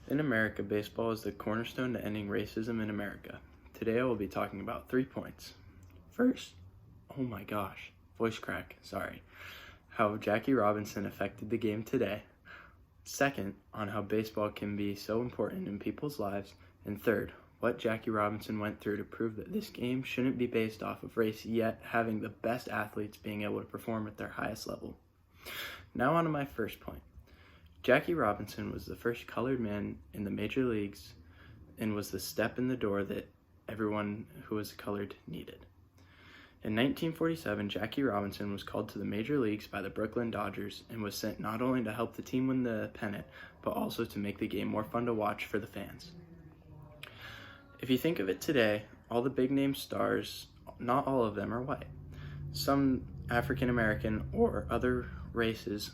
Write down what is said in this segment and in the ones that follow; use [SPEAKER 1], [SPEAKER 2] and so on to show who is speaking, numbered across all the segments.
[SPEAKER 1] In America, baseball is the cornerstone to ending racism in America. Today I will be talking about 3 points. First, oh my gosh, voice crack, sorry, how Jackie Robinson affected the game today. Second, on how baseball can be so important in people's lives. And third, what Jackie Robinson went through to prove that this game shouldn't be based off of race, yet having the best athletes being able to perform at their highest level. Now on to my first point. Jackie Robinson was the first colored man in the major leagues and was the step in the door that everyone who was colored needed. In 1947, Jackie Robinson was called to the major leagues by the Brooklyn Dodgers and was sent not only to help the team win the pennant, but also to make the game more fun to watch for the fans. If you think of it today, all the big name stars, not all of them are white. Some African American or other races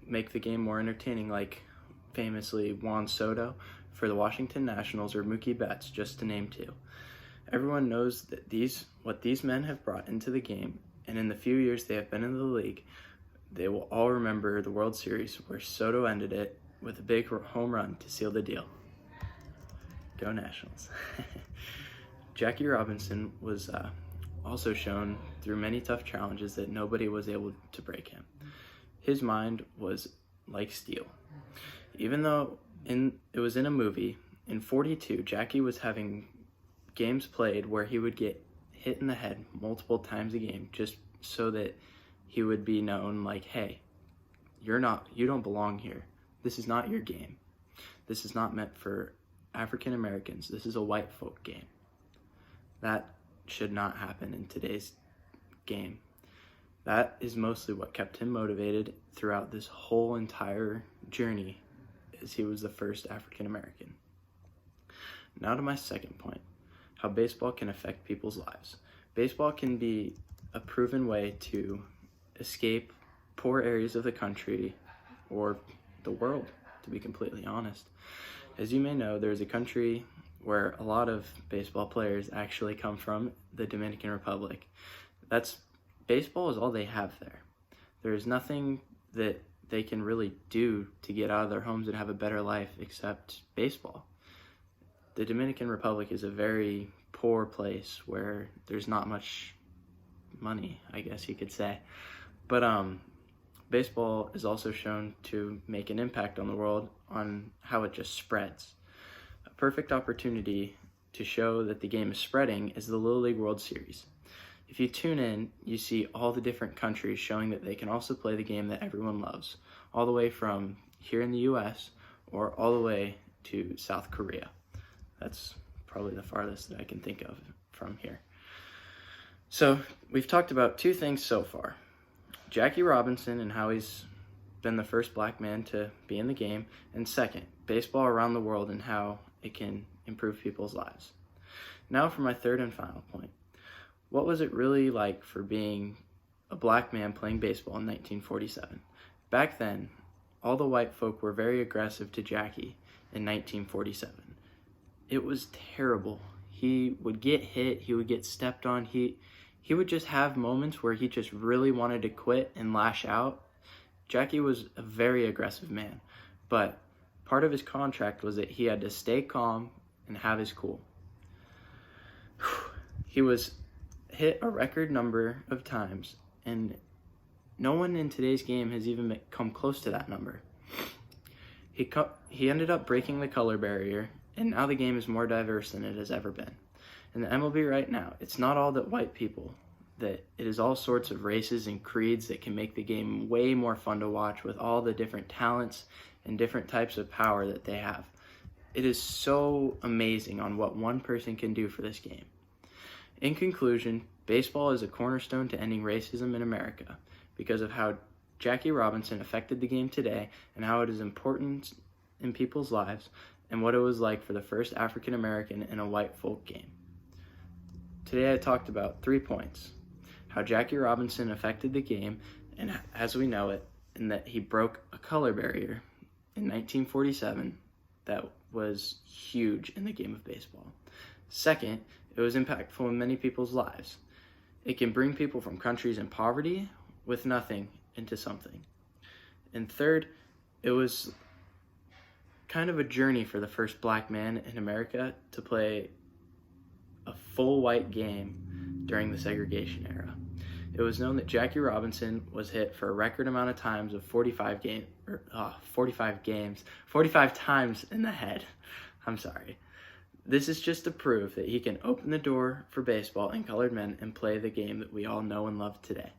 [SPEAKER 1] make the game more entertaining, like famously Juan Soto for the Washington Nationals or Mookie Betts, just to name two. Everyone knows that what these men have brought into the game, and in the few years they have been in the league, they will all remember the World Series where Soto ended it with a big home run to seal the deal. Go Nationals. Jackie Robinson was also shown through many tough challenges that nobody was able to break him. His mind was like steel. Even though it was in a movie, in 42, Jackie was having games played where he would get hit in the head multiple times a game just so that he would be known like, hey, you don't belong here. This is not your game. This is not meant for African Americans. This is a white folk game. That should not happen in today's game. That is mostly what kept him motivated throughout this whole entire journey, as he was the first African American. Now to my second point, how baseball can affect people's lives. Baseball can be a proven way to escape poor areas of the country or the world, to be completely honest. As you may know, there's a country where a lot of baseball players actually come from, the Dominican Republic. Baseball is all they have there. There's nothing that they can really do to get out of their homes and have a better life except baseball. The Dominican Republic is a very poor place where there's not much money, I guess you could say. But baseball is also shown to make an impact on the world on how it just spreads. A perfect opportunity to show that the game is spreading is the Little League World Series. If you tune in, you see all the different countries showing that they can also play the game that everyone loves, all the way from here in the US or all the way to South Korea. That's probably the farthest that I can think of from here. So we've talked about 2 things so far. Jackie Robinson and how he's been the first black man to be in the game, and second, baseball around the world and how it can improve people's lives. Now for my third and final point. What was it really like for being a black man playing baseball in 1947? Back then, all the white folk were very aggressive to Jackie in 1947. It was terrible. He would get hit, he would get stepped on, he would just have moments where he just really wanted to quit and lash out. Jackie was a very aggressive man, but part of his contract was that he had to stay calm and have his cool. He was hit a record number of times, and no one in today's game has even come close to that number. He ended up breaking the color barrier, and now the game is more diverse than it has ever been. In the MLB right now, it's not all that white people, that it is all sorts of races and creeds that can make the game way more fun to watch with all the different talents and different types of power that they have. It is so amazing on what one person can do for this game. In conclusion, baseball is a cornerstone to ending racism in America because of how Jackie Robinson affected the game today and how it is important in people's lives and what it was like for the first African American in a white folk game. Today I talked about 3 points. How Jackie Robinson affected the game and as we know it, and that he broke a color barrier in 1947 that was huge in the game of baseball. Second, it was impactful in many people's lives. It can bring people from countries in poverty with nothing into something. And third, it was kind of a journey for the first black man in America to play a full white game during the segregation era. It was known that Jackie Robinson was hit for a record amount of times of 45 times in the head. I'm sorry. This is just to prove that he can open the door for baseball and colored men and play the game that we all know and love today.